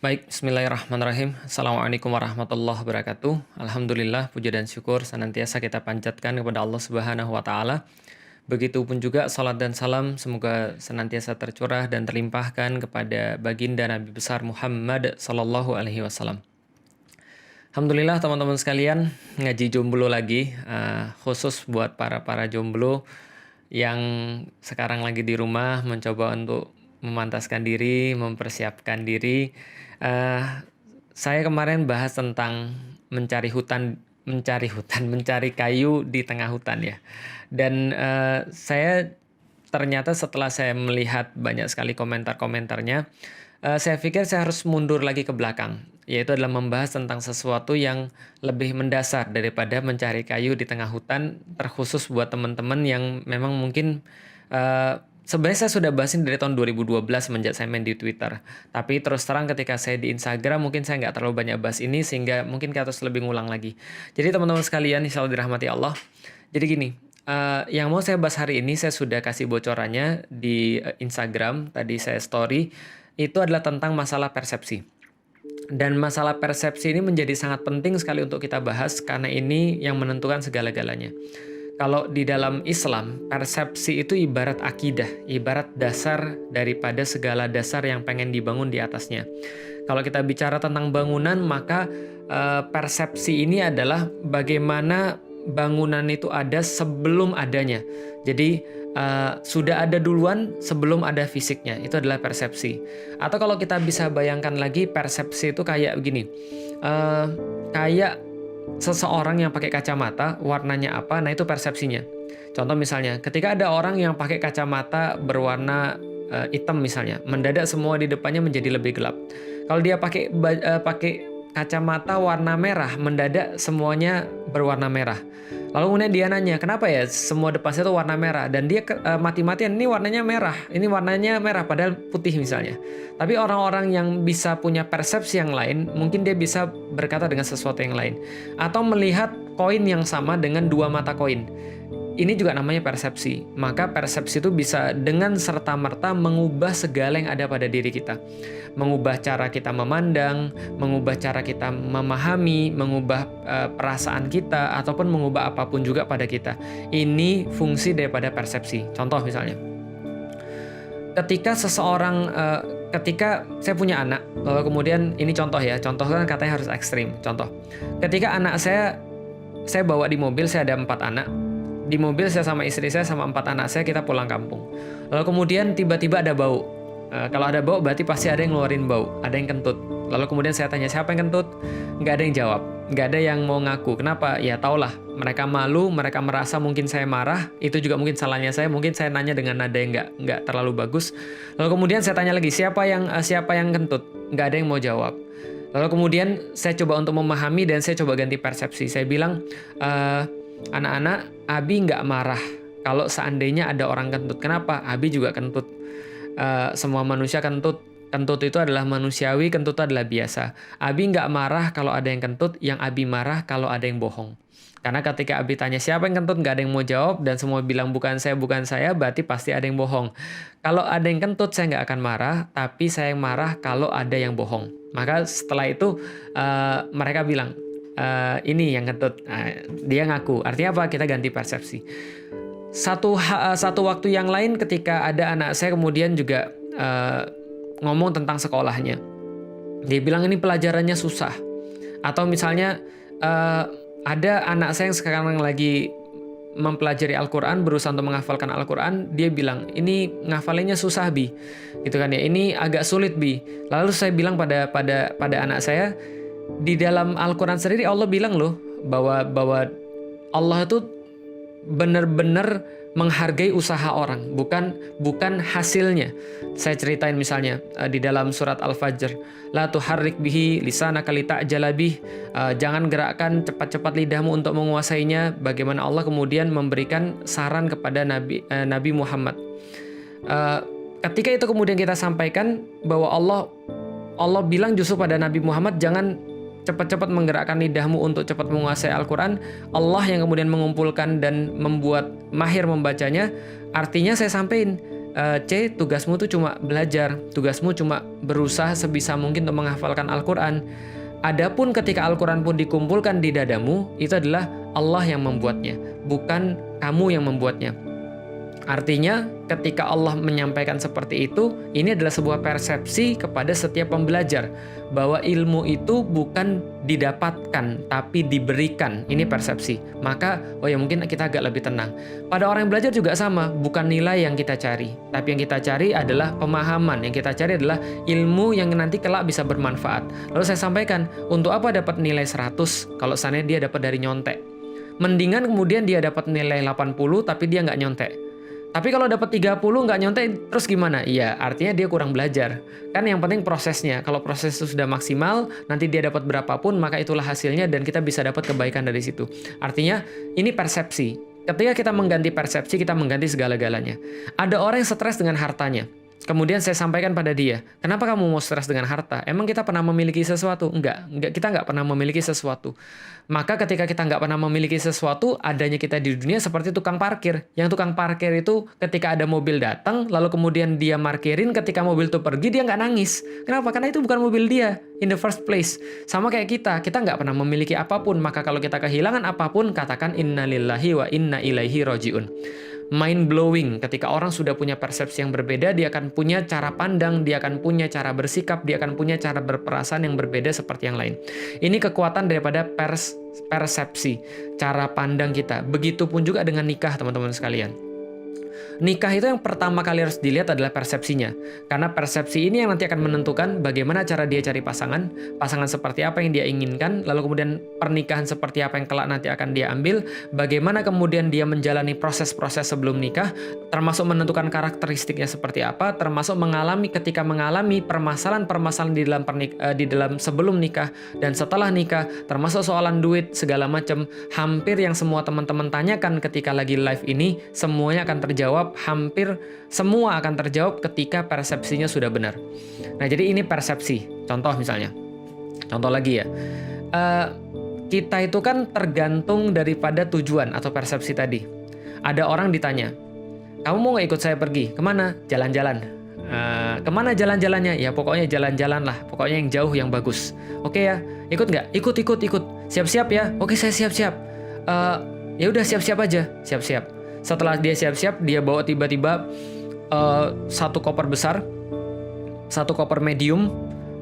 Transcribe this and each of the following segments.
Baik, bismillahirrahmanirrahim. Assalamualaikum warahmatullahi wabarakatuh. Alhamdulillah, puja dan syukur senantiasa kita panjatkan kepada Allah Subhanahu wa Ta'ala. Begitupun juga salat dan salam semoga senantiasa tercurah dan terlimpahkan kepada baginda Nabi besar Muhammad sallallahu alaihi wasallam. Alhamdulillah teman-teman sekalian, ngaji jomblo lagi, khusus buat para jomblo yang sekarang lagi di rumah mencoba untuk memantaskan diri, mempersiapkan diri. Saya kemarin bahas tentang mencari kayu di tengah hutan ya. Dan saya ternyata setelah saya melihat banyak sekali komentar-komentarnya, saya pikir saya harus mundur lagi ke belakang, yaitu adalah membahas tentang sesuatu yang lebih mendasar daripada mencari kayu di tengah hutan, terkhusus buat teman-teman yang memang mungkin sebenarnya saya sudah bahas ini dari tahun 2012 semenjak saya main di Twitter. Tapi terus terang ketika saya di Instagram mungkin saya nggak terlalu banyak bahas ini sehingga mungkin kita harus lebih ngulang lagi. Jadi teman-teman sekalian, insya Allah dirahmati Allah. Jadi gini, yang mau saya bahas hari ini saya sudah kasih bocorannya di Instagram, tadi saya story, itu adalah tentang masalah persepsi. Dan masalah persepsi ini menjadi sangat penting sekali untuk kita bahas karena ini yang menentukan segala-galanya. Kalau di dalam Islam, persepsi itu ibarat akidah, ibarat dasar daripada segala dasar yang pengen dibangun di atasnya. Kalau kita bicara tentang bangunan, maka persepsi ini adalah bagaimana bangunan itu ada sebelum adanya. Jadi sudah ada duluan sebelum ada fisiknya, itu adalah persepsi. Atau kalau kita bisa bayangkan lagi, persepsi itu kayak begini, kayak seseorang yang pakai kacamata, warnanya apa, nah itu persepsinya. Contoh misalnya, ketika ada orang yang pakai kacamata berwarna hitam misalnya, mendadak semua di depannya menjadi lebih gelap. Kalau dia pakai kacamata warna merah, mendadak semuanya berwarna merah. Lalu kemudian dia nanya, kenapa ya semua depan saya itu warna merah? Dan dia mati-matian, ini warnanya merah, padahal putih misalnya. Tapi orang-orang yang bisa punya persepsi yang lain, mungkin dia bisa berkata dengan sesuatu yang lain. Atau melihat koin yang sama dengan dua mata koin. Ini juga namanya persepsi. Maka persepsi itu bisa dengan serta-merta mengubah segala yang ada pada diri kita. Mengubah cara kita memandang, mengubah cara kita memahami, mengubah perasaan kita, ataupun mengubah apapun juga pada kita. Ini fungsi daripada persepsi. Contoh misalnya, ketika saya punya anak, lalu kemudian ini contoh kan katanya harus ekstrim. Contoh, ketika anak saya bawa di mobil, saya ada 4 anak. Di mobil saya sama istri saya sama 4 anak saya, kita pulang kampung. Lalu kemudian tiba-tiba ada bau. Kalau ada bau berarti pasti ada yang ngeluarin bau, ada yang kentut. Lalu kemudian saya tanya, siapa yang kentut? Nggak ada yang jawab, nggak ada yang mau ngaku. Kenapa? Ya taulah, mereka malu, mereka merasa mungkin saya marah, itu juga mungkin salahnya saya, mungkin saya nanya dengan nada yang nggak terlalu bagus. Lalu kemudian saya tanya lagi, siapa yang kentut? Nggak ada yang mau jawab. Lalu kemudian saya coba untuk memahami dan saya coba ganti persepsi. Saya bilang, anak-anak, Abi nggak marah kalau seandainya ada orang kentut. Kenapa? Abi juga kentut. Semua manusia kentut. Kentut itu adalah manusiawi, kentut itu adalah biasa. Abi nggak marah kalau ada yang kentut, yang Abi marah kalau ada yang bohong. Karena ketika Abi tanya siapa yang kentut, nggak ada yang mau jawab, dan semua bilang bukan saya, berarti pasti ada yang bohong. Kalau ada yang kentut, saya nggak akan marah, tapi saya yang marah kalau ada yang bohong. Maka setelah itu mereka bilang, ini yang kentut. Dia ngaku. Artinya apa? Kita ganti persepsi. Satu waktu yang lain ketika ada anak saya kemudian juga ngomong tentang sekolahnya. Dia bilang ini pelajarannya susah. Atau misalnya ada anak saya yang sekarang lagi mempelajari Al-Quran, berusaha untuk menghafalkan Al-Quran, dia bilang, ini ngafalinnya susah, Bi. Gitu kan ya, ini agak sulit, Bi. Lalu saya bilang pada anak saya, di dalam Al-Quran sendiri Allah bilang loh bahwa Allah itu benar-benar menghargai usaha orang, bukan hasilnya. Saya ceritain misalnya di dalam surat Al-Fajr, la tuharrik bihi lisanaka lita'jala bih, jangan gerakkan cepat-cepat lidahmu untuk menguasainya. Bagaimana Allah kemudian memberikan saran kepada Nabi Muhammad. Ketika itu kemudian kita sampaikan bahwa Allah bilang justru pada Nabi Muhammad, jangan cepat-cepat menggerakkan lidahmu untuk cepat menguasai Al-Quran. Allah yang kemudian mengumpulkan dan membuat mahir membacanya. Artinya saya sampaikan, C, tugasmu tuh cuma belajar, tugasmu cuma berusaha sebisa mungkin untuk menghafalkan Al-Quran. Adapun ketika Al-Quran pun dikumpulkan di dadamu, itu adalah Allah yang membuatnya, bukan kamu yang membuatnya. Artinya, ketika Allah menyampaikan seperti itu, ini adalah sebuah persepsi kepada setiap pembelajar bahwa ilmu itu bukan didapatkan, tapi diberikan. Ini persepsi. Maka, oh ya mungkin kita agak lebih tenang. Pada orang yang belajar juga sama, bukan nilai yang kita cari, tapi yang kita cari adalah pemahaman. Yang kita cari adalah ilmu yang nanti kelak bisa bermanfaat. Lalu saya sampaikan, untuk apa dapat nilai 100 kalau seandainya dia dapat dari nyontek? Mendingan kemudian dia dapat nilai 80 tapi dia nggak nyontek. Tapi kalau dapat 30 nggak nyontek, terus gimana? Iya, artinya dia kurang belajar. Kan yang penting prosesnya. Kalau proses itu sudah maksimal, nanti dia dapat berapapun, maka itulah hasilnya dan kita bisa dapat kebaikan dari situ. Artinya, ini persepsi. Ketika kita mengganti persepsi, kita mengganti segala-galanya. Ada orang yang stres dengan hartanya. Kemudian saya sampaikan pada dia, kenapa kamu mau stres dengan harta? Emang kita pernah memiliki sesuatu? Enggak, kita nggak pernah memiliki sesuatu. Maka ketika kita nggak pernah memiliki sesuatu, adanya kita di dunia seperti tukang parkir. Yang tukang parkir itu ketika ada mobil datang, lalu kemudian dia markirin, ketika mobil itu pergi, dia nggak nangis. Kenapa? Karena itu bukan mobil dia, in the first place. Sama kayak kita nggak pernah memiliki apapun, maka kalau kita kehilangan apapun, katakan innalillahi wa inna ilaihi roji'un. Mind blowing, ketika orang sudah punya persepsi yang berbeda, dia akan punya cara pandang, dia akan punya cara bersikap, dia akan punya cara berperasaan yang berbeda seperti yang lain. Ini kekuatan daripada persepsi, cara pandang kita. Begitupun juga dengan nikah, teman-teman sekalian. Nikah itu yang pertama kali harus dilihat adalah persepsinya. Karena persepsi ini yang nanti akan menentukan bagaimana cara dia cari pasangan seperti apa yang dia inginkan, lalu kemudian pernikahan seperti apa yang kelak nanti akan dia ambil, bagaimana kemudian dia menjalani proses-proses sebelum nikah, termasuk menentukan karakteristiknya seperti apa, termasuk ketika mengalami permasalahan-permasalahan di dalam sebelum nikah dan setelah nikah, termasuk soalan duit, segala macam. Hampir yang semua teman-teman tanyakan ketika lagi live ini, semuanya akan terjawab, hampir semua akan terjawab ketika persepsinya sudah benar. Nah, jadi ini persepsi. Contoh misalnya. Contoh lagi ya. Kita itu kan tergantung daripada tujuan atau persepsi tadi. Ada orang ditanya, kamu mau nggak ikut saya pergi? Kemana? Jalan-jalan. Kemana jalan-jalannya? Ya pokoknya jalan-jalan lah. Pokoknya yang jauh, yang bagus. Oke ya, ikut nggak? Ikut. Siap-siap ya? Oke, saya siap-siap. Ya udah siap-siap aja. Siap-siap. Setelah dia siap-siap, dia bawa tiba-tiba satu koper besar, satu koper medium,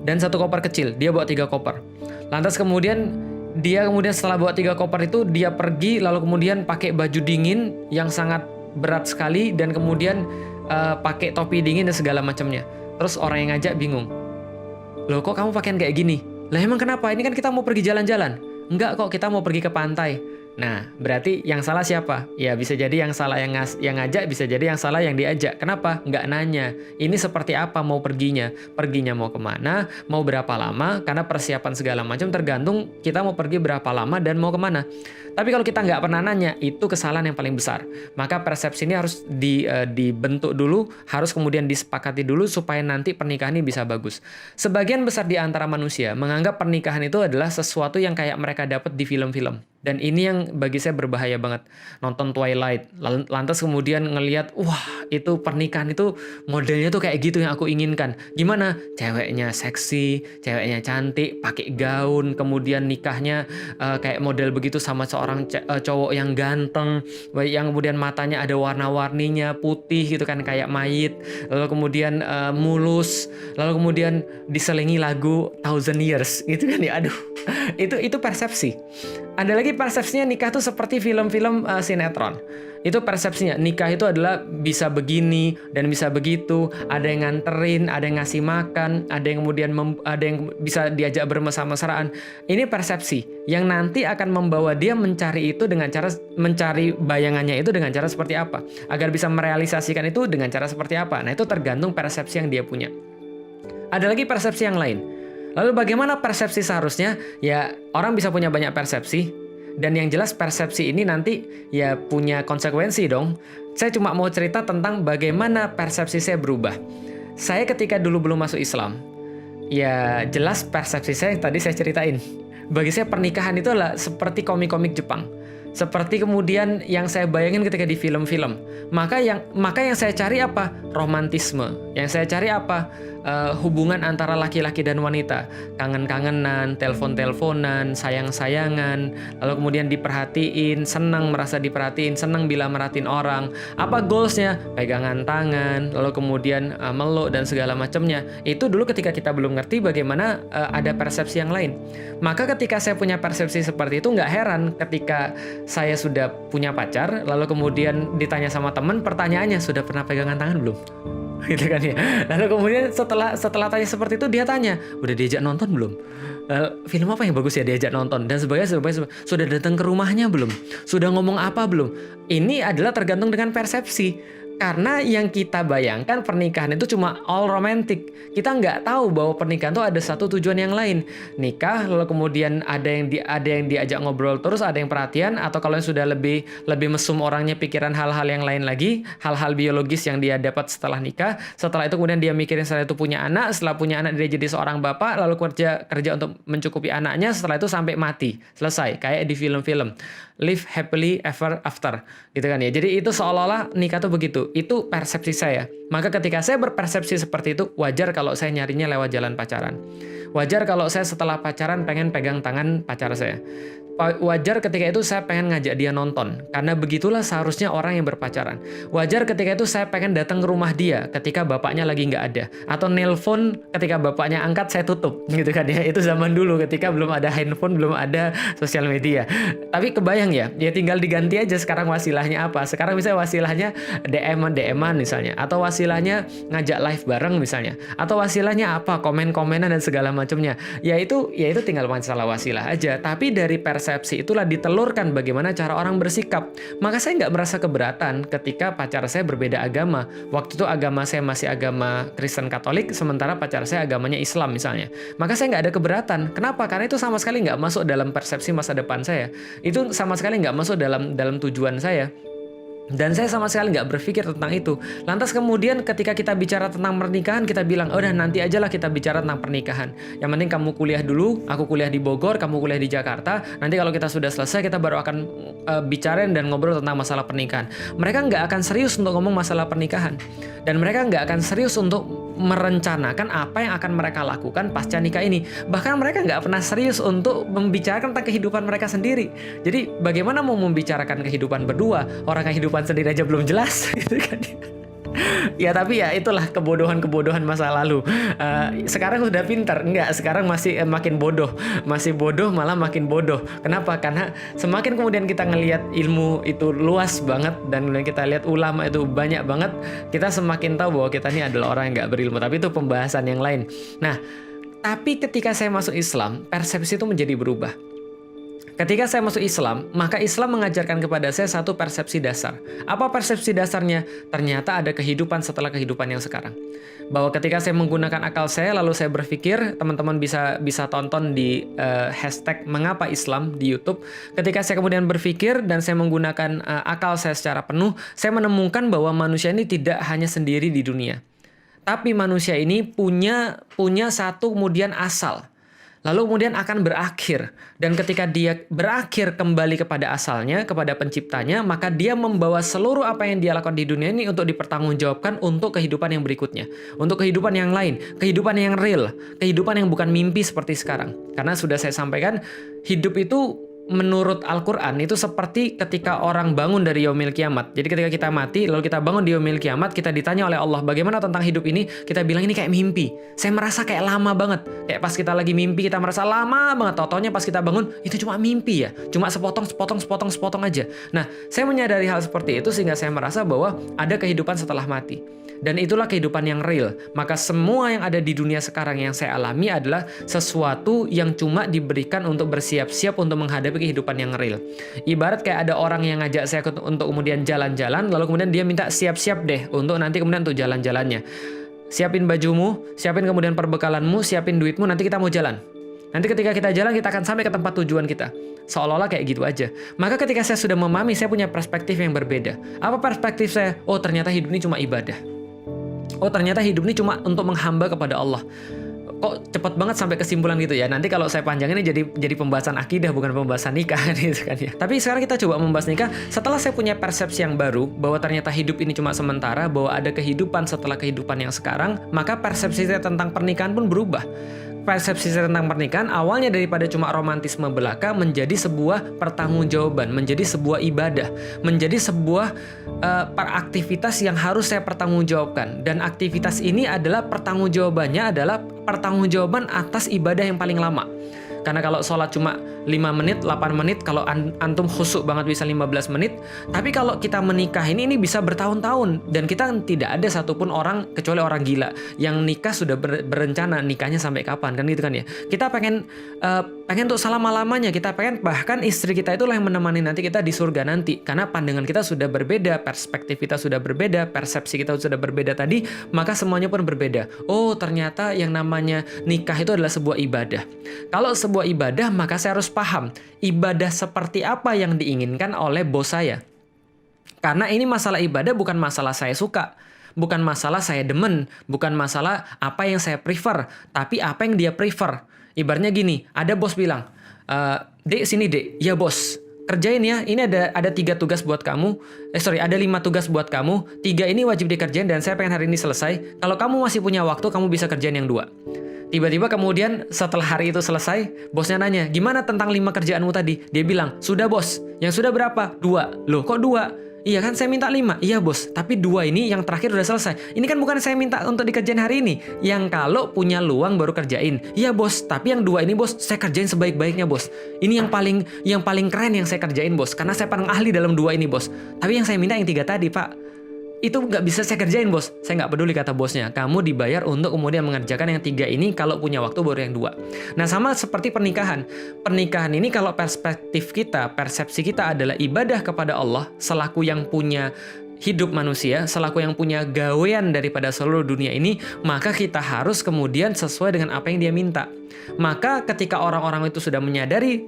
dan satu koper kecil. Dia bawa 3 koper. Lantas kemudian setelah bawa 3 koper itu, dia pergi lalu kemudian pakai baju dingin yang sangat berat sekali dan kemudian pakai topi dingin dan segala macamnya. Terus orang yang ngajak bingung. Loh, kok kamu pakaian kayak gini? Lah emang kenapa? Ini kan kita mau pergi jalan-jalan. Enggak kok, kita mau pergi ke pantai. Nah, berarti yang salah siapa? Ya bisa jadi yang salah yang ngajak, bisa jadi yang salah yang diajak. Kenapa? Nggak nanya. Ini seperti apa mau perginya? Perginya mau kemana? Mau berapa lama? Karena persiapan segala macam tergantung kita mau pergi berapa lama dan mau kemana. Tapi kalau kita nggak pernah nanya, itu kesalahan yang paling besar. Maka persepsi ini harus dibentuk dulu, harus kemudian disepakati dulu supaya nanti pernikahan ini bisa bagus. Sebagian besar di antara manusia menganggap pernikahan itu adalah sesuatu yang kayak mereka dapat di film-film. Dan ini yang bagi saya berbahaya banget. Nonton Twilight, lantas kemudian ngelihat, wah itu pernikahan itu modelnya tuh kayak gitu yang aku inginkan. Gimana? Ceweknya seksi, ceweknya cantik, pakai gaun, kemudian nikahnya kayak model begitu sama seorang cowok yang ganteng, yang kemudian matanya ada warna-warninya, putih gitu kan kayak mayit, lalu kemudian mulus, lalu kemudian diselingi lagu Thousand Years gitu kan ya. Aduh, itu persepsi. Ada lagi persepsinya nikah tuh seperti film-film sinetron. Itu persepsinya nikah itu adalah bisa begini dan bisa begitu. Ada yang nganterin, ada yang ngasih makan, ada yang kemudian ada yang bisa diajak bermesra-mesraan. Ini persepsi yang nanti akan membawa dia mencari itu dengan cara mencari bayangannya itu dengan cara seperti apa, agar bisa merealisasikan itu dengan cara seperti apa. Nah, itu tergantung persepsi yang dia punya. Ada lagi persepsi yang lain. Lalu bagaimana persepsi seharusnya? Ya, orang bisa punya banyak persepsi, dan yang jelas persepsi ini nanti ya punya konsekuensi dong. Saya cuma mau cerita tentang bagaimana persepsi saya berubah. Saya ketika dulu belum masuk Islam, ya jelas persepsi saya yang tadi saya ceritain. Bagi saya pernikahan itu adalah seperti komik-komik Jepang. Seperti kemudian yang saya bayangin ketika di film-film. Maka yang saya cari apa? Romantisme. Yang saya cari apa? Hubungan antara laki-laki dan wanita. Kangen-kangenan, telepon-teleponan, sayang-sayangan, lalu kemudian diperhatiin, senang merasa diperhatiin, senang bila merhatiin orang. Apa goalsnya? Pegangan tangan, lalu kemudian meluk dan segala macamnya. Itu dulu ketika kita belum ngerti bagaimana ada persepsi yang lain. Maka ketika saya punya persepsi seperti itu, nggak heran ketika saya sudah punya pacar, lalu kemudian ditanya sama teman, pertanyaannya, sudah pernah pegangan tangan belum? Gitu kan ya. Lalu kemudian setelah tanya seperti itu, dia tanya, udah diajak nonton belum? Film apa yang bagus ya diajak nonton? Dan sebagainya. Sudah datang ke rumahnya belum? Sudah ngomong apa belum? Ini adalah tergantung dengan persepsi. Karena yang kita bayangkan pernikahan itu cuma all romantic. Kita nggak tahu bahwa pernikahan itu ada satu tujuan yang lain. Nikah, lalu kemudian ada yang diajak ngobrol terus, ada yang perhatian, atau kalau yang sudah lebih mesum orangnya pikiran hal-hal yang lain lagi, hal-hal biologis yang dia dapat setelah nikah. Setelah itu kemudian dia mikirin setelah itu punya anak, setelah punya anak dia jadi seorang bapak, lalu kerja untuk mencukupi anaknya, setelah itu sampai mati. Selesai, kayak di film-film. Live happily ever after, gitu kan ya. Jadi itu seolah-olah nikah tuh begitu. Itu persepsi saya. Maka ketika saya berpersepsi seperti itu, wajar kalau saya nyarinya lewat jalan pacaran. Wajar kalau saya setelah pacaran pengen pegang tangan pacar saya. Wajar ketika itu saya pengen ngajak dia nonton, karena begitulah seharusnya orang yang berpacaran. Wajar ketika itu saya pengen datang ke rumah dia ketika bapaknya lagi nggak ada, atau nelpon ketika bapaknya angkat saya tutup, gitu kan ya. Itu zaman dulu ketika belum ada handphone, belum ada sosial media. Tapi kebayang ya tinggal diganti aja sekarang wasilahnya apa. Sekarang misalnya wasilahnya DM-an misalnya, atau wasilahnya ngajak live bareng misalnya, atau wasilahnya apa, komen-komenan dan segala macamnya. Ya itu tinggal masalah wasilah aja. Tapi dari persepsi itulah ditelurkan bagaimana cara orang bersikap. Maka saya nggak merasa keberatan ketika pacar saya berbeda agama. Waktu itu agama saya masih agama Kristen Katolik, sementara pacar saya agamanya Islam misalnya. Maka saya nggak ada keberatan. Kenapa? Karena itu sama sekali nggak masuk dalam persepsi masa depan saya. Itu sama sekali nggak masuk dalam tujuan saya. Dan saya sama sekali nggak berpikir tentang itu. Lantas kemudian ketika kita bicara tentang pernikahan, kita bilang, oh udah nanti aja lah kita bicara tentang pernikahan. Yang penting kamu kuliah dulu, aku kuliah di Bogor, kamu kuliah di Jakarta. Nanti kalau kita sudah selesai, kita baru akan bicarain dan ngobrol tentang masalah pernikahan. Mereka nggak akan serius untuk ngomong masalah pernikahan. Dan mereka nggak akan serius untuk merencanakan apa yang akan mereka lakukan pasca nikah ini. Bahkan mereka nggak pernah serius untuk membicarakan tentang kehidupan mereka sendiri. Jadi bagaimana mau membicarakan kehidupan berdua, orang kehidupan sendiri aja belum jelas, gitu kan? Ya tapi ya itulah kebodohan masa lalu. Sekarang sudah pintar, enggak? Sekarang masih makin bodoh, masih bodoh malah makin bodoh. Kenapa? Karena semakin kemudian kita ngelihat ilmu itu luas banget dan kemudian kita lihat ulama itu banyak banget, kita semakin tahu bahwa kita ini adalah orang yang nggak berilmu. Tapi itu pembahasan yang lain. Nah, tapi ketika saya masuk Islam, persepsi itu menjadi berubah. Ketika saya masuk Islam, maka Islam mengajarkan kepada saya satu persepsi dasar. Apa persepsi dasarnya? Ternyata ada kehidupan setelah kehidupan yang sekarang. Bahwa ketika saya menggunakan akal saya, lalu saya berpikir, teman-teman bisa tonton di hashtag Mengapa Islam di YouTube. Ketika saya kemudian berpikir dan saya menggunakan akal saya secara penuh, saya menemukan bahwa manusia ini tidak hanya sendiri di dunia. Tapi manusia ini punya satu kemudian asal. Lalu kemudian akan berakhir. Dan ketika dia berakhir kembali kepada asalnya, kepada penciptanya, maka dia membawa seluruh apa yang dia lakukan di dunia ini untuk dipertanggungjawabkan untuk kehidupan yang berikutnya. Untuk kehidupan yang lain, kehidupan yang real, kehidupan yang bukan mimpi seperti sekarang. Karena sudah saya sampaikan, hidup itu menurut Al-Quran itu seperti ketika orang bangun dari yaumil kiamat. Jadi ketika kita mati, lalu kita bangun di yaumil kiamat, kita ditanya oleh Allah, bagaimana tentang hidup ini? Kita bilang ini kayak mimpi. Saya merasa kayak lama banget. Kayak pas kita lagi mimpi, kita merasa lama banget. Tau-taunya pas kita bangun, itu cuma mimpi ya. Cuma sepotong aja. Nah, saya menyadari hal seperti itu sehingga saya merasa bahwa ada kehidupan setelah mati. Dan itulah kehidupan yang real. Maka semua yang ada di dunia sekarang yang saya alami adalah sesuatu yang cuma diberikan untuk bersiap-siap untuk menghadapi kehidupan yang real. Ibarat kayak ada orang yang ngajak saya untuk kemudian jalan-jalan, lalu kemudian dia minta siap-siap deh untuk nanti kemudian untuk jalan-jalannya. Siapin bajumu, siapin kemudian perbekalanmu, siapin duitmu, nanti kita mau jalan. Nanti ketika kita jalan, kita akan sampai ke tempat tujuan kita. Seolah-olah kayak gitu aja. Maka ketika saya sudah memahami, saya punya perspektif yang berbeda. Apa perspektif saya? Oh, ternyata hidup ini cuma ibadah. Oh, ternyata hidup ini cuma untuk menghamba kepada Allah. kok cepet banget sampai kesimpulan gitu ya. Nanti kalau saya panjangin ini jadi pembahasan akidah, bukan pembahasan nikah gitu kan ya. Tapi sekarang kita coba membahas nikah setelah saya punya persepsi yang baru bahwa ternyata hidup ini cuma sementara, bahwa ada kehidupan setelah kehidupan yang sekarang, maka persepsi saya tentang pernikahan pun berubah. Persepsi saya tentang pernikahan awalnya daripada cuma romantisme belaka menjadi sebuah pertanggungjawaban, menjadi sebuah ibadah, menjadi sebuah aktivitas yang harus saya pertanggungjawabkan. Dan aktivitas ini adalah pertanggungjawabannya adalah pertanggungjawaban atas ibadah yang paling lama. Karena kalau sholat cuma 5 menit, 8 menit, kalau antum khusyuk banget bisa 15 menit. Tapi kalau kita menikah ini bisa bertahun-tahun. Dan kita tidak ada satupun orang, kecuali orang gila, yang nikah sudah berencana nikahnya sampai kapan, kan gitu kan ya. Kita pengen untuk selama-lamanya, kita pengen bahkan istri kita itulah yang menemani nanti kita di surga nanti. Karena pandangan kita sudah berbeda, perspektif kita sudah berbeda, persepsi kita sudah berbeda tadi, maka semuanya pun berbeda. Oh, ternyata yang namanya nikah itu adalah sebuah ibadah. Kalau sebuah ibadah, maka saya harus paham ibadah seperti apa yang diinginkan oleh bos saya. Karena ini masalah ibadah bukan masalah saya suka, bukan masalah saya demen, bukan masalah apa yang saya prefer, tapi apa yang dia prefer. Ibaratnya gini, ada bos bilang, Dek sini dek, ya bos, kerjain ya, ini ada 3 tugas buat kamu, ada 5 tugas buat kamu, 3 ini wajib dikerjain dan saya pengen hari ini selesai. Kalau kamu masih punya waktu, kamu bisa kerjain yang 2. Tiba-tiba kemudian setelah hari itu selesai, bosnya nanya, gimana tentang 5 kerjaanmu tadi? Dia bilang, sudah bos. Yang sudah berapa? 2. Loh kok 2? Iya kan saya minta 5. Iya bos, tapi 2 ini yang terakhir udah selesai. Ini kan bukan saya minta untuk dikerjain hari ini. Yang kalau punya luang baru kerjain. Iya bos, tapi yang 2 ini bos, saya kerjain sebaik-baiknya bos. Ini yang paling keren yang saya kerjain bos. Karena saya paling ahli dalam 2 ini bos. Tapi yang saya minta yang 3 tadi pak, itu nggak bisa saya kerjain bos. Saya nggak peduli kata bosnya. Kamu dibayar untuk kemudian mengerjakan yang 3 ini, kalau punya waktu baru yang 2. Nah sama seperti pernikahan. Pernikahan ini kalau perspektif kita, persepsi kita adalah ibadah kepada Allah selaku yang punya hidup manusia, selaku yang punya gawean daripada seluruh dunia ini, maka kita harus kemudian sesuai dengan apa yang dia minta. Maka ketika orang-orang itu sudah menyadari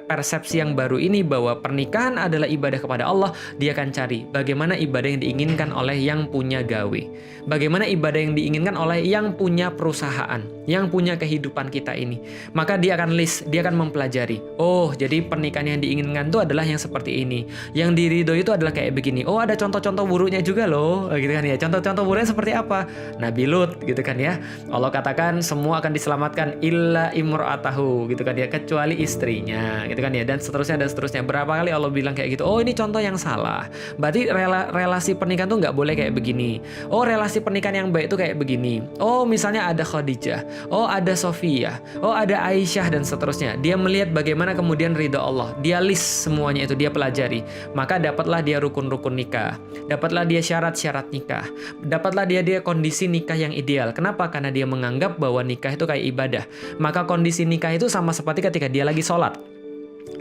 persepsi yang baru ini bahwa pernikahan adalah ibadah kepada Allah, dia akan cari bagaimana ibadah yang diinginkan oleh yang punya gawe. Bagaimana ibadah yang diinginkan oleh yang punya perusahaan, yang punya kehidupan kita ini. Maka dia akan list, dia akan mempelajari. Oh, jadi pernikahan yang diinginkan itu adalah yang seperti ini. Yang diridhoi itu adalah kayak begini. Oh, ada contoh-contoh buruknya juga loh, gitu kan ya. Contoh-contoh buruknya seperti apa? Nabi Lut, gitu kan ya. Allah katakan semua akan diselamatkan illa imra'atahu, gitu kan ya, kecuali istrinya, gitu kan ya, dan seterusnya. Berapa kali Allah bilang kayak gitu? Oh, ini contoh yang salah. Berarti relasi pernikahan tuh nggak boleh kayak begini. Oh, relasi pernikahan yang baik itu kayak begini. Oh, misalnya ada Khadijah, oh ada Sofia, oh ada Aisyah dan seterusnya. Dia melihat bagaimana kemudian ridha Allah. Dia list semuanya itu, dia pelajari. Maka dapatlah dia rukun-rukun nikah, dapatlah dia syarat-syarat nikah, dapatlah dia kondisi nikah yang ideal. Kenapa? Karena dia menganggap bahwa nikah itu kayak ibadah. Maka kondisi nikah itu sama seperti ketika dia lagi sholat.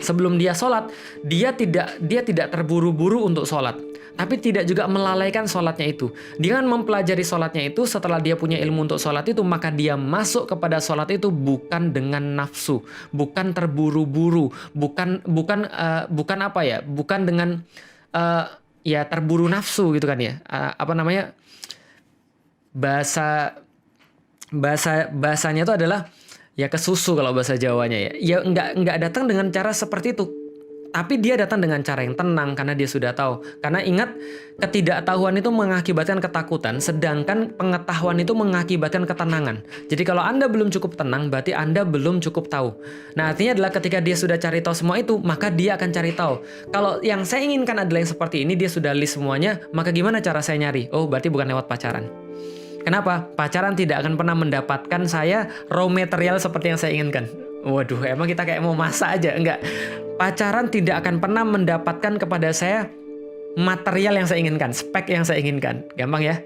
Sebelum dia sholat, dia tidak terburu-buru untuk sholat, tapi tidak juga melalaikan sholatnya itu. Dengan mempelajari sholatnya itu, setelah dia punya ilmu untuk sholat itu, maka dia masuk kepada sholat itu bukan dengan nafsu, bukan terburu-buru, bukan dengan terburu nafsu gitu kan ya. Bahasanya itu adalah ya kesusu kalau bahasa Jawanya ya. Ya enggak datang dengan cara seperti itu. Tapi dia datang dengan cara yang tenang karena dia sudah tahu. Karena ingat, ketidaktahuan itu mengakibatkan ketakutan, sedangkan pengetahuan itu mengakibatkan ketenangan. Jadi kalau Anda belum cukup tenang, berarti Anda belum cukup tahu. Nah, artinya adalah ketika dia sudah cari tahu semua itu, maka dia akan cari tahu. Kalau yang saya inginkan adalah yang seperti ini, dia sudah list semuanya, maka gimana cara saya nyari? Oh, berarti bukan lewat pacaran. Kenapa? Pacaran tidak akan pernah mendapatkan saya raw material seperti yang saya inginkan. Waduh, emang kita kayak mau masak aja? Enggak. Pacaran tidak akan pernah mendapatkan kepada saya material yang saya inginkan, spek yang saya inginkan. Gampang ya?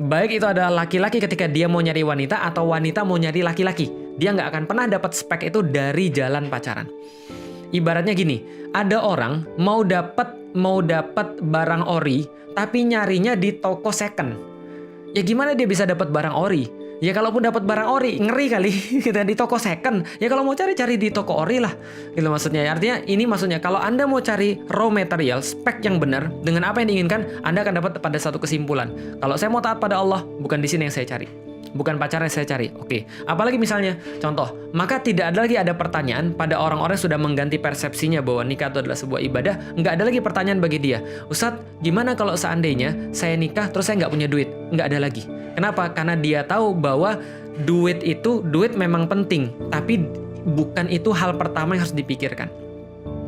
Baik itu adalah laki-laki ketika dia mau nyari wanita atau wanita mau nyari laki-laki. Dia nggak akan pernah dapat spek itu dari jalan pacaran. Ibaratnya gini, ada orang mau dapat barang ori, tapi nyarinya di toko second. Ya gimana dia bisa dapat barang ori? Ya kalaupun dapat barang ori, ngeri kali kita di toko second. Ya kalau mau cari di toko ori lah. Gitu maksudnya. Artinya ini maksudnya kalau Anda mau cari raw material, spek yang benar dengan apa yang diinginkan, Anda akan dapat pada satu kesimpulan. Kalau saya mau taat pada Allah, bukan di sini yang saya cari. bukan pacar yang saya cari. Oke. Apalagi misalnya, contoh, maka tidak ada lagi ada pertanyaan pada orang-orang yang sudah mengganti persepsinya bahwa nikah itu adalah sebuah ibadah. Nggak ada lagi pertanyaan bagi dia. Ustadz, gimana kalau seandainya saya nikah terus saya nggak punya duit? Nggak ada lagi. Kenapa? Karena dia tahu bahwa duit memang penting, tapi bukan itu hal pertama yang harus dipikirkan.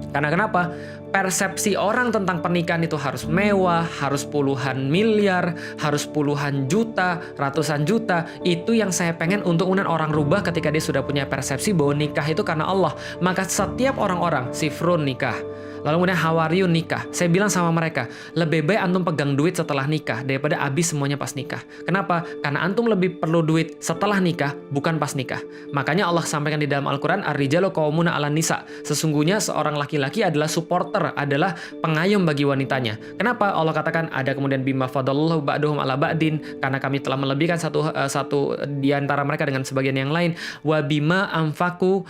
Karena kenapa? Persepsi orang tentang pernikahan itu harus mewah, harus puluhan miliar, harus puluhan juta, ratusan juta. Itu yang saya pengen untuk kemudian orang rubah ketika dia sudah punya persepsi bahwa nikah itu karena Allah. Maka setiap orang-orang, Sifrun nikah, lalu kemudian Hawariyun nikah. Saya bilang sama mereka, lebih baik antum pegang duit setelah nikah daripada habis semuanya pas nikah. Kenapa? Karena antum lebih perlu duit setelah nikah, bukan pas nikah. Makanya Allah sampaikan di dalam Al-Quran, Ar-rijalu qawwamuna 'alan nisa. Sesungguhnya seorang laki-laki adalah supporter, adalah pengayom bagi wanitanya. Kenapa? Allah katakan ada kemudian bima fadallahu ba'duhum 'ala ba'din, karena kami telah melebihkan satu di antara mereka dengan sebagian yang lain. Wa bima anfaku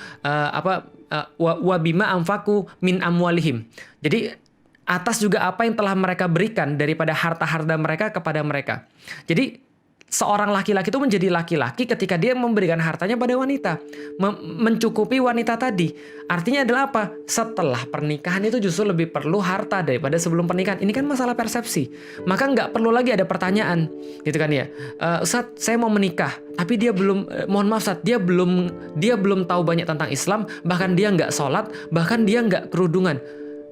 wabima anfaku min amwalihim. Jadi atas juga apa yang telah mereka berikan daripada harta-harta mereka kepada mereka. Jadi seorang laki-laki itu menjadi laki-laki ketika dia memberikan hartanya pada wanita, mencukupi wanita tadi. Artinya adalah apa? Setelah pernikahan itu justru lebih perlu harta daripada sebelum pernikahan. Ini kan masalah persepsi. Maka nggak perlu lagi ada pertanyaan, gitu kan ya. Ustadz, saya mau menikah, tapi dia belum, mohon maaf Ustadz, dia belum tahu banyak tentang Islam, bahkan dia nggak sholat, bahkan dia nggak kerudungan.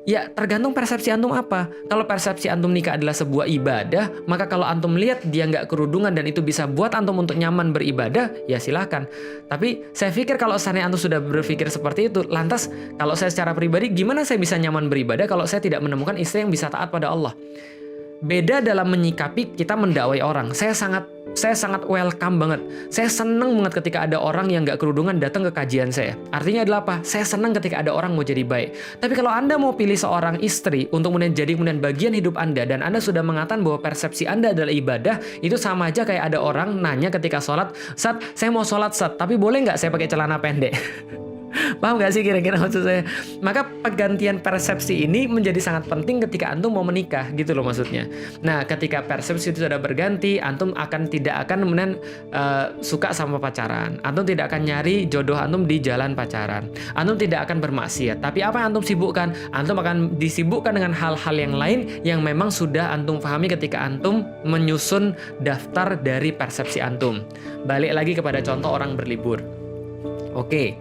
Ya, tergantung persepsi antum apa. Kalau persepsi antum nikah adalah sebuah ibadah, maka kalau antum lihat dia nggak kerudungan dan itu bisa buat antum untuk nyaman beribadah, ya silahkan. Tapi saya pikir kalau seandainya antum sudah berpikir seperti itu, lantas kalau saya secara pribadi, gimana saya bisa nyaman beribadah kalau saya tidak menemukan istri yang bisa taat pada Allah? Beda dalam menyikapi kita mendakwai orang. Saya sangat welcome banget. Saya senang banget ketika ada orang yang nggak kerudungan datang ke kajian saya. Artinya adalah apa? Saya senang ketika ada orang mau jadi baik. Tapi kalau Anda mau pilih seorang istri untuk kemudian bagian hidup Anda, dan Anda sudah mengatakan bahwa persepsi Anda adalah ibadah, itu sama aja kayak ada orang nanya ketika sholat, Ustadz, saya mau sholat Ustadz, tapi boleh nggak saya pakai celana pendek? Paham gak sih kira-kira maksud saya? Maka pergantian persepsi ini menjadi sangat penting ketika antum mau menikah, gitu loh maksudnya. Nah, ketika persepsi itu sudah berganti, antum tidak akan kemudian suka sama pacaran. Antum tidak akan nyari jodoh antum di jalan pacaran. Antum tidak akan bermaksiat. Tapi apa yang antum sibukkan? Antum akan disibukkan dengan hal-hal yang lain yang memang sudah antum pahami ketika antum menyusun daftar dari persepsi antum. Balik lagi kepada contoh orang berlibur. Oke.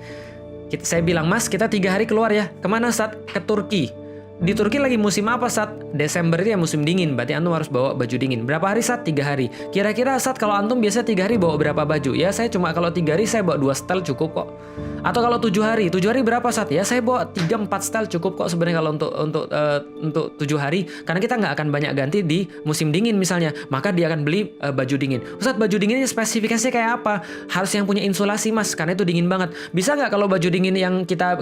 Saya bilang, Mas, kita 3 hari keluar ya. Kemana, Ustadz? Ke Turki. Di Turki lagi musim apa, Ustadz? Desember itu ya musim dingin. Berarti antum harus bawa baju dingin. Berapa hari, Ustadz? 3 hari. Kira-kira, Ustadz, kalau antum biasa 3 hari bawa berapa baju? Ya, saya cuma kalau 3 hari saya bawa 2 setel cukup kok. Atau kalau 7 hari. 7 hari berapa, Ustadz? Ya, saya bawa 3-4 setel cukup kok sebenarnya kalau untuk 7 hari. Karena kita nggak akan banyak ganti di musim dingin misalnya. Maka dia akan beli baju dingin. Ustadz, baju dinginnya spesifikasinya kayak apa? Harus yang punya insulasi, Mas, karena itu dingin banget. Bisa nggak kalau baju dingin yang kita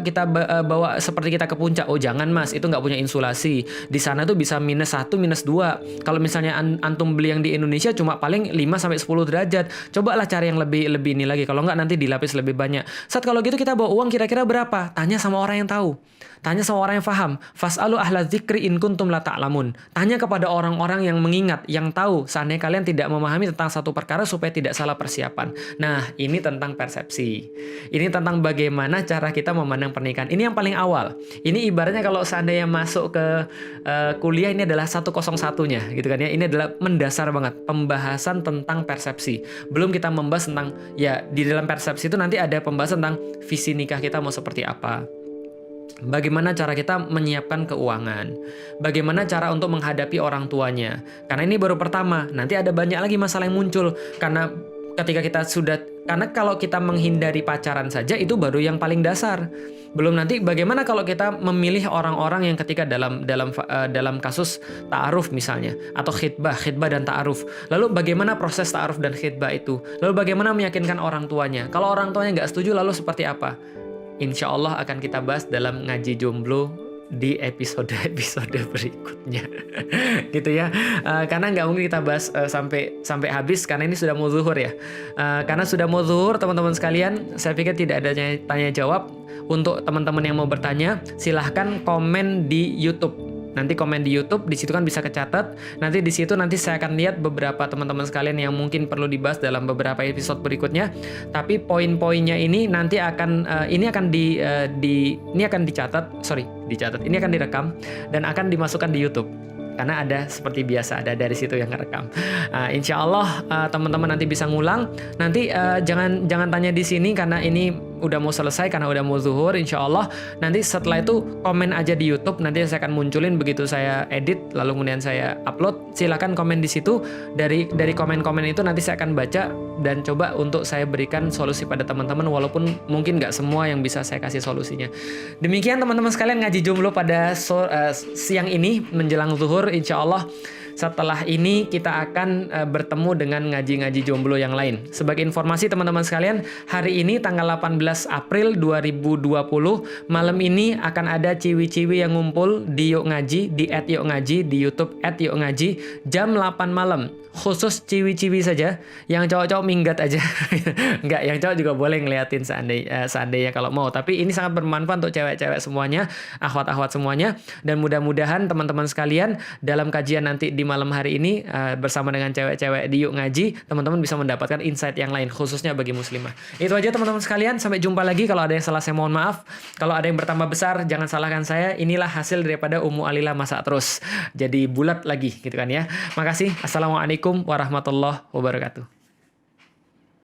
bawa seperti kita ke puncak? Oh, jangan, Mas, itu nggak punya insulasi. Di sana tuh bisa -1, -2. Kalau misalnya antum beli yang di Indonesia cuma paling 5-10 derajat. Cobalah cari yang lebih ini lagi. Kalau nggak nanti dilapis lebih banyak. Saat kalau gitu kita bawa uang kira-kira berapa? Tanya sama orang yang tahu. Tanya sama orang yang paham. Fas'alu ahla dzikri in kuntum la ta'lamun. Tanya kepada orang-orang yang mengingat, yang tahu seandainya kalian tidak memahami tentang satu perkara supaya tidak salah persiapan. Nah, ini tentang persepsi. Ini tentang bagaimana cara kita memandang pernikahan. Ini yang paling awal. Ini ibaratnya kalau seandainya masuk ke kuliah, ini adalah 101-nya gitu kan ya. Ini adalah mendasar banget pembahasan tentang persepsi. Belum kita membahas tentang, ya di dalam persepsi itu nanti ada pembahasan tentang visi nikah kita mau seperti apa. Bagaimana cara kita menyiapkan keuangan, bagaimana cara untuk menghadapi orang tuanya. Karena ini baru pertama, nanti ada banyak lagi masalah yang muncul. Karena kalau kita menghindari pacaran saja itu baru yang paling dasar. Belum nanti bagaimana kalau kita memilih orang-orang yang ketika dalam kasus ta'aruf misalnya, atau khitbah dan ta'aruf. Lalu bagaimana proses ta'aruf dan khitbah itu? Lalu bagaimana meyakinkan orang tuanya? Kalau orang tuanya nggak setuju, lalu seperti apa? Insya Allah akan kita bahas dalam ngaji jomblo di episode berikutnya. Gitu ya. Karena nggak mungkin kita bahas sampai habis karena ini sudah mau zuhur ya. Karena sudah mau zuhur teman-teman sekalian, saya pikir tidak ada tanya jawab. Untuk teman-teman yang mau bertanya, silahkan komen di YouTube. Nanti komen di YouTube, di situ kan bisa kecatat. Nanti di situ saya akan lihat beberapa teman-teman sekalian yang mungkin perlu dibahas dalam beberapa episode berikutnya. Tapi poin-poinnya ini nanti akan ini akan ini akan direkam dan akan dimasukkan di YouTube. Karena ada seperti biasa, ada dari situ yang ngerekam. Insya Allah teman-teman nanti bisa ngulang. Nanti jangan tanya di sini karena ini udah mau selesai, karena udah mau zuhur. Insya Allah nanti setelah itu komen aja di YouTube. Nanti saya akan munculin begitu saya edit, lalu kemudian saya upload. Silakan komen di situ. Dari komen-komen itu nanti saya akan baca dan coba untuk saya berikan solusi pada teman-teman, walaupun mungkin nggak semua yang bisa saya kasih solusinya. Demikian teman-teman sekalian ngaji jomblo pada siang ini menjelang zuhur. Insya Allah setelah ini kita akan bertemu dengan ngaji-ngaji jomblo yang lain. Sebagai informasi teman-teman sekalian, hari ini tanggal 18 April 2020, malam ini akan ada ciwi-ciwi yang ngumpul di Yuk Ngaji, di @yukngaji, di YouTube @yukngaji, jam 8 malam. Khusus ciwi-ciwi saja, yang cowok-cowok minggat aja. Enggak, yang cowok juga boleh ngeliatin seandainya kalau mau. Tapi ini sangat bermanfaat untuk cewek-cewek semuanya, akhwat-akhwat semuanya. Dan mudah-mudahan teman-teman sekalian dalam kajian nanti di malam hari ini bersama dengan cewek-cewek di Yuk Ngaji, teman-teman bisa mendapatkan insight yang lain, khususnya bagi muslimah. Itu aja teman-teman sekalian, sampai jumpa lagi. Kalau ada yang salah saya mohon maaf. Kalau ada yang bertambah besar, jangan salahkan saya. Inilah hasil daripada Ummu Alila masak terus. Jadi bulat lagi gitu kan ya. Makasih. Assalamualaikum warahmatullahi wabarakatuh.